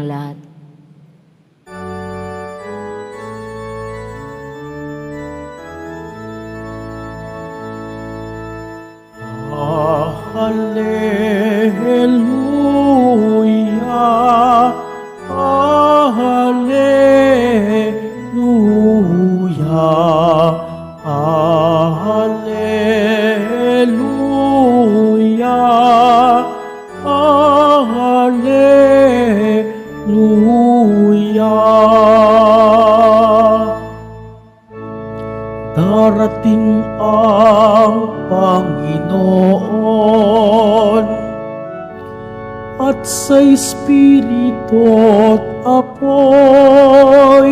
ang lahat. Hallelujah, Hallelujah, Hallelujah, Hallelujah. Darating ang Panginoon at sa Espiritu't apoy,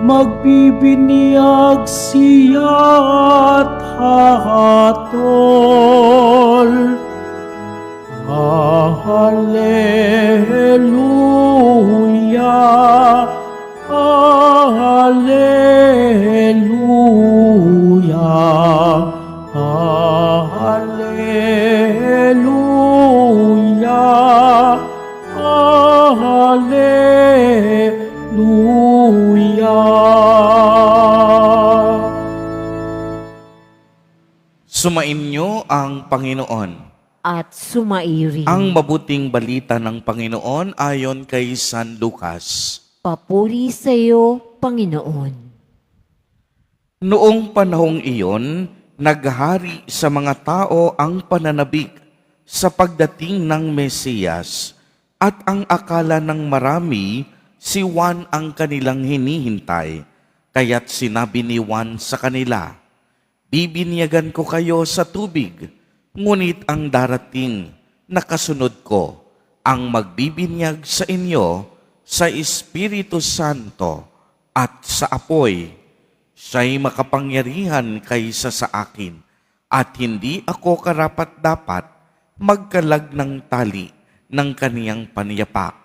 magbibinyag siya't hahatol. Hallelujah, Hallelujah, Hallelujah, Hallelujah. Sumainyo ang Panginoon. At sumairi. Ang mabuting balita ng Panginoon ayon kay San Lucas. Papuri sa iyo, Panginoon. Noong panahong iyon, naghari sa mga tao ang pananabik sa pagdating ng Mesiyas, at ang akala ng marami si Juan ang kanilang hinihintay. Kaya't sinabi ni Juan sa kanila, "Bibinyagan ko kayo sa tubig, ngunit ang darating na kasunod ko ang magbibinyag sa inyo sa Espiritu Santo at sa apoy. Siya'y makapangyarihan kaysa sa akin, at hindi ako karapat-dapat magkalag ng tali ng kaniyang paniyapak."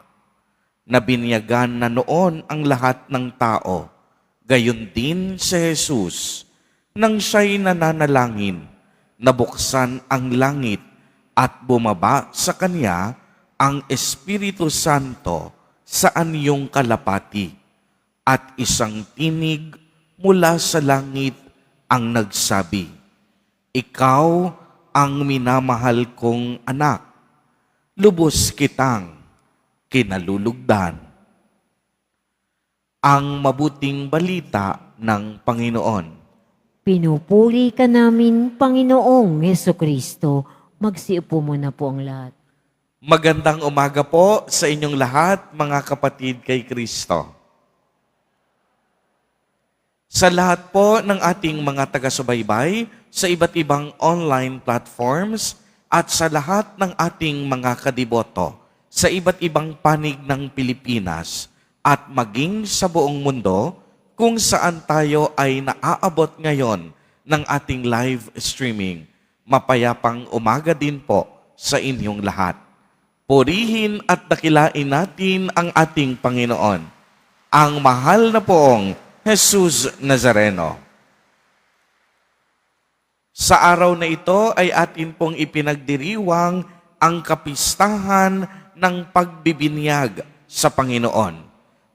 Nabinyagan na noon ang lahat ng tao, gayon din si Jesus. Nang siya'y nananalangin, nabuksan ang langit at bumaba sa kanya ang Espiritu Santo sa anyong kalapati, at isang tinig mula sa langit ang nagsabi, "Ikaw ang minamahal kong anak, lubos kitang kinalulugdan." Ang mabuting balita ng Panginoon. Pinupuri ka namin, Panginoong Hesukristo. Magsiupo muna po ang lahat. Magandang umaga po sa inyong lahat, mga kapatid kay Kristo. Sa lahat po ng ating mga taga-subaybay sa iba't ibang online platforms at sa lahat ng ating mga kadiboto sa iba't ibang panig ng Pilipinas at maging sa buong mundo kung saan tayo ay naaabot ngayon ng ating live streaming. Mapayapang umaga din po sa inyong lahat. Purihin at dakilain natin ang ating Panginoon, ang mahal na poong Jesus Nazareno. Sa araw na ito ay atin pong ipinagdiriwang ang kapistahan ng pagbibinyag sa Panginoon.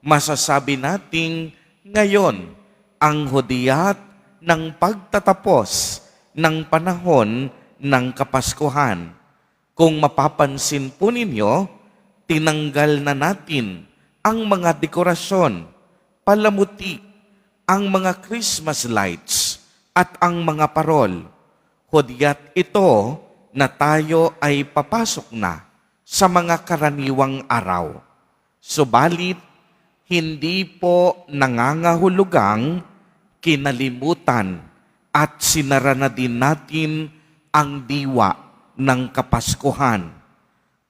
Masasabi nating ngayon ang hudiyat ng pagtatapos ng panahon ng Kapaskuhan. Kung mapapansin po ninyo, tinanggal na natin ang mga dekorasyon, palamuti, ang mga Christmas lights, at ang mga parol. Hudyat ito na tayo ay papasok na sa mga karaniwang araw. Subalit, hindi po nangangahulugang kinalimutan at sinara na din natin ang diwa ng Kapaskuhan.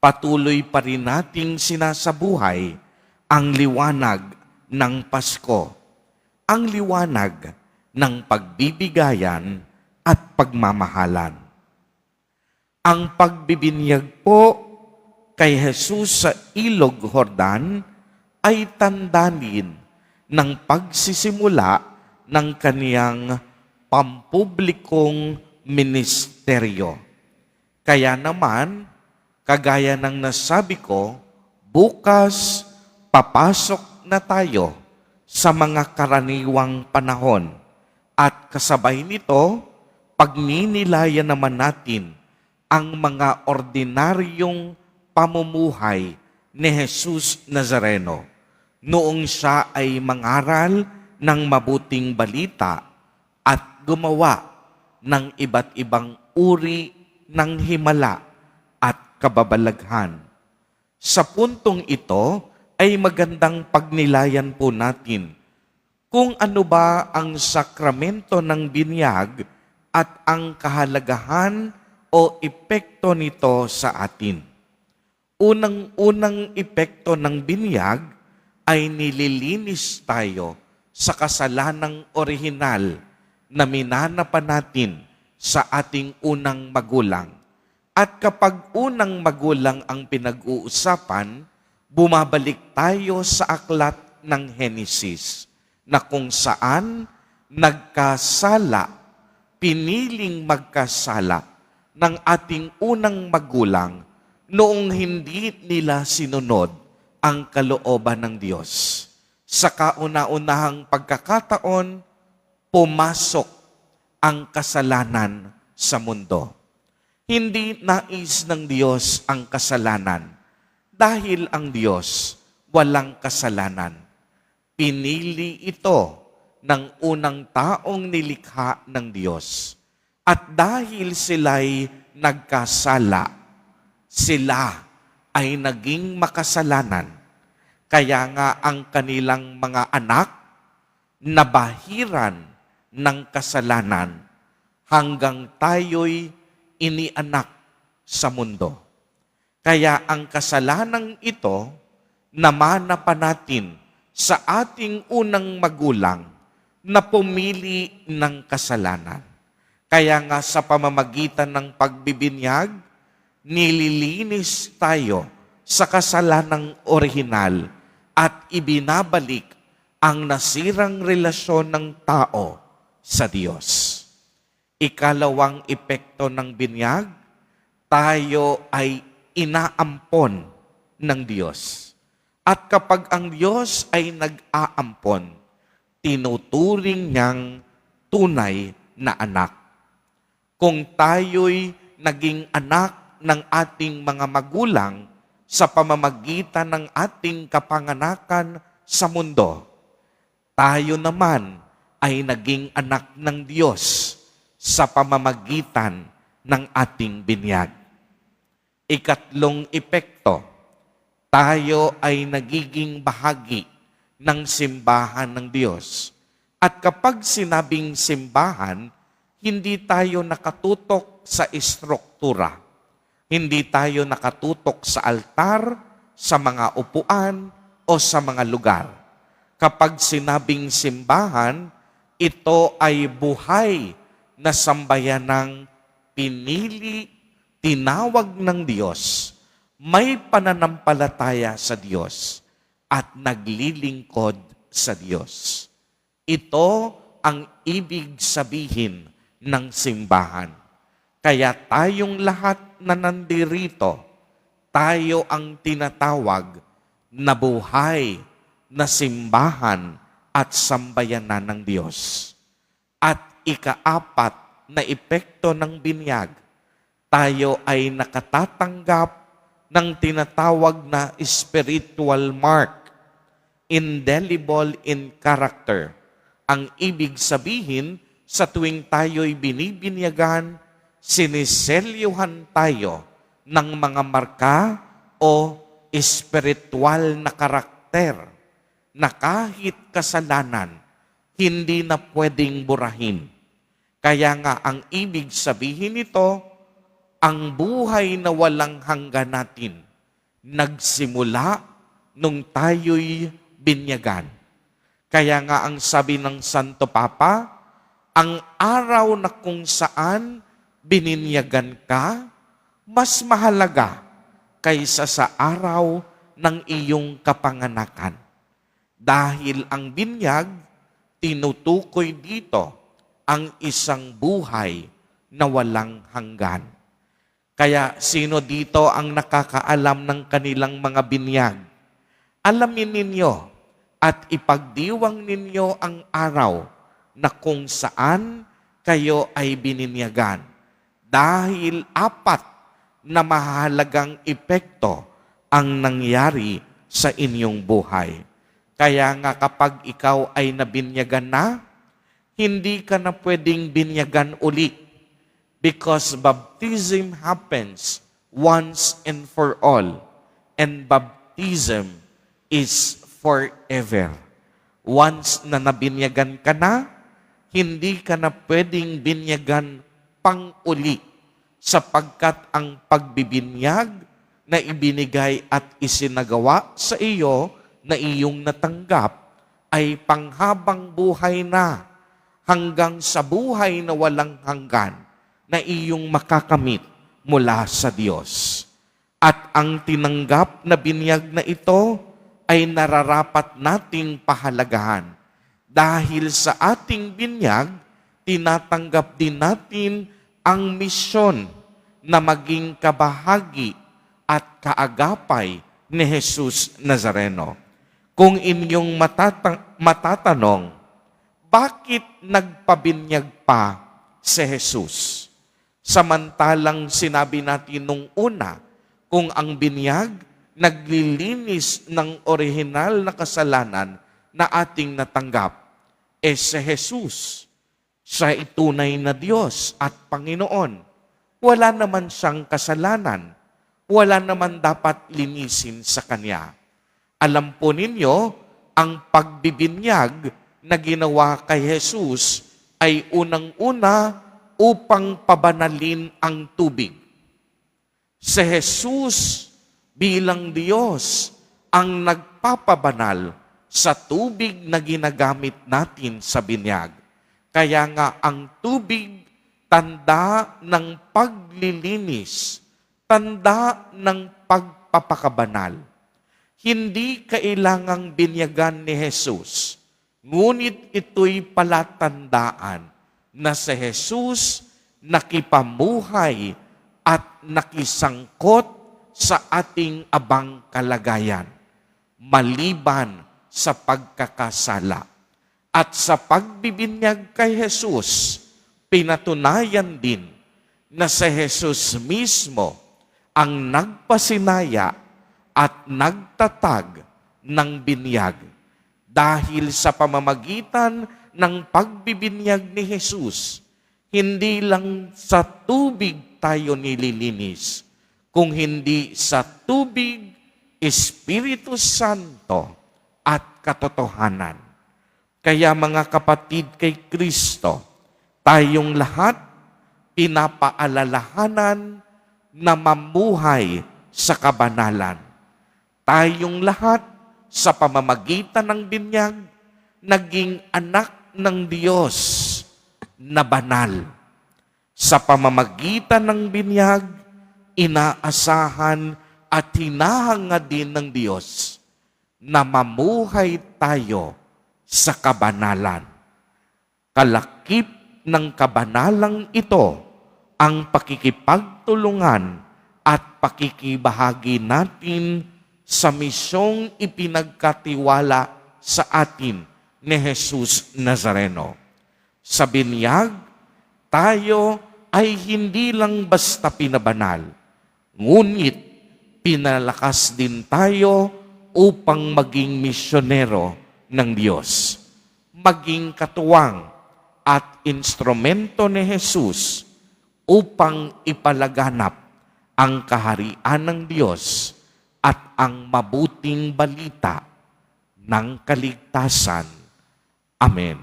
Patuloy pa rin nating sinasabuhay ang liwanag ng Pasko, ang liwanag ng pagbibigayan at pagmamahalan. Ang pagbibinyag po kay Jesus sa Ilog Jordan ay tanda din ng pagsisimula ng kaniyang pampublikong ministeryo. Kaya naman, kagaya ng nasabi ko, Bukas, papasok na tayo sa mga karaniwang panahon at kasabay nito, pagninilayan naman natin ang mga ordinaryong pamumuhay ni Jesus Nazareno noong siya ay mangaral ng mabuting balita at gumawa ng iba't ibang uri ng himala at kababalaghan. Sa puntong ito ay magandang pagnilayan po natin kung ano ba ang sakramento ng binyag at ang kahalagahan o epekto nito sa atin. Unang-unang epekto ng binyag ay nililinis tayo sa kasalanang orihinal na minana pa natin sa ating unang magulang. At kapag unang magulang ang pinag-uusapan, bumabalik tayo sa aklat ng Henesis na kung saan nagkasala, piniling magkasala ng ating unang magulang noong hindi nila sinunod ang kalooban ng Diyos. Sa kauna-unahang pagkakataon, pumasok ang kasalanan sa mundo. Hindi nais ng Diyos ang kasalanan dahil ang Diyos walang kasalanan. Pinili ito ng unang taong nilikha ng Diyos. At dahil sila'y nagkasala, sila ay naging makasalanan. Kaya nga ang kanilang mga anak nabahiran ng kasalanan hanggang tayo'y inianak sa mundo. Kaya ang kasalanang ito, namana pa natin sa ating unang magulang na pumili ng kasalanan. Kaya nga sa pamamagitan ng pagbibinyag, nililinis tayo sa kasalanang orihinal at ibinabalik ang nasirang relasyon ng tao sa Diyos. Ikalawang epekto ng binyag, tayo ay inaampon ng Diyos. At kapag ang Diyos ay nag-aampon, tinuturing niyang tunay na anak. Kung tayo'y naging anak ng ating mga magulang sa pamamagitan ng ating kapanganakan sa mundo, tayo naman ay naging anak ng Diyos sa pamamagitan ng ating binyag. Ikatlong epekto, tayo ay nagiging bahagi ng simbahan ng Diyos. At kapag sinabing simbahan, hindi tayo nakatutok sa istruktura. Hindi tayo nakatutok sa altar, sa mga upuan, o sa mga lugar. Kapag sinabing simbahan, ito ay buhay na sambayanang pinili, tinawag ng Diyos, may pananampalataya sa Diyos, at naglilingkod sa Diyos. Ito ang ibig sabihin ng simbahan. Kaya tayong lahat na nandirito, tayo ang tinatawag na buhay na simbahan at sambayanan ng Diyos. At ikaapat na epekto ng binyag, tayo ay nakatatanggap ng tinatawag na spiritual mark, indelible in character. Ang ibig sabihin, sa tuwing tayo'y binibinyagan, siniselyuhan tayo ng mga marka o espiritual na karakter na kahit kasalanan, hindi na pwedeng burahin. Kaya nga ang ibig sabihin nito, ang buhay na walang hanggan natin, nagsimula nung tayo'y binyagan. Kaya nga ang sabi ng Santo Papa, ang araw na kung saan bininyagan ka, mas mahalaga kaysa sa araw ng iyong kapanganakan. Dahil ang binyag, tinutukoy dito ang isang buhay na walang hanggan. Kaya sino dito ang nakakaalam ng kanilang mga binyag? Alamin ninyo at ipagdiwang ninyo ang araw na kung saan kayo ay bininyagan. Dahil 4 na mahalagang epekto ang nangyari sa inyong buhay. Kaya nga kapag ikaw ay nabinyagan na, hindi ka na pwedeng binyagan ulit. Because baptism happens once and for all. And baptism is forever. Once na nabinyagan ka na, hindi ka na pwedeng binyagan pang-uli sapagkat ang pagbibinyag na ibinigay at isinagawa sa iyo na iyong natanggap ay panghabang buhay na hanggang sa buhay na walang hanggan na iyong makakamit mula sa Diyos. At ang tinanggap na binyag na ito ay nararapat nating pahalagahan. Dahil sa ating binyag, tinatanggap din natin ang misyon na maging kabahagi at kaagapay ni Jesus Nazareno. Kung inyong matatanong, bakit nagpabinyag pa si Jesus? Samantalang sinabi natin nung una, kung ang binyag naglilinis ng orihinal na kasalanan na ating natanggap, si Jesus, siya ay tunay na Diyos at Panginoon. Wala naman siyang kasalanan. Wala naman dapat linisin sa Kanya. Alam po ninyo, ang pagbibinyag na ginawa kay Jesus ay unang-una upang pabanalin ang tubig. Si Jesus bilang Diyos ang nagpapabanal sa tubig na ginagamit natin sa binyag. Kaya nga ang tubig, tanda ng paglilinis, tanda ng pagpapakabanal. Hindi kailangang binyagan ni Jesus, ngunit ito'y palatandaan na si Jesus nakipamuhay at nakisangkot sa ating abang kalagayan, maliban sa pagkakasala. At sa pagbibinyag kay Jesus, pinatunayan din na si Jesus mismo ang nagpasinaya at nagtatag ng binyag. Dahil sa pamamagitan ng pagbibinyag ni Jesus, hindi lang sa tubig tayo nililinis, kung hindi sa tubig, Espiritu Santo at katotohanan. Kaya mga kapatid kay Kristo, tayong lahat pinapaalalahanan na mamuhay sa kabanalan. Tayong lahat sa pamamagitan ng binyag, naging anak ng Diyos na banal. Sa pamamagitan ng binyag, inaasahan at hinahangad din ng Diyos na mamuhay tayo sa kabanalan. Kalakip ng kabanalang ito ang pakikipagtulungan at pakikibahagi natin sa misyong ipinagkatiwala sa atin ni Jesus Nazareno. Sa binyag, tayo ay hindi lang basta pinabanal, ngunit pinalakas din tayo upang maging misyonero ng Diyos, maging katuwang at instrumento ni Jesus upang ipalaganap ang kaharian ng Diyos at ang mabuting balita ng kaligtasan. Amen.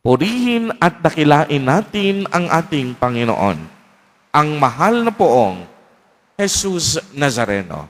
Purihin at dakilain natin ang ating Panginoon, ang mahal na poong Jesus Nazareno.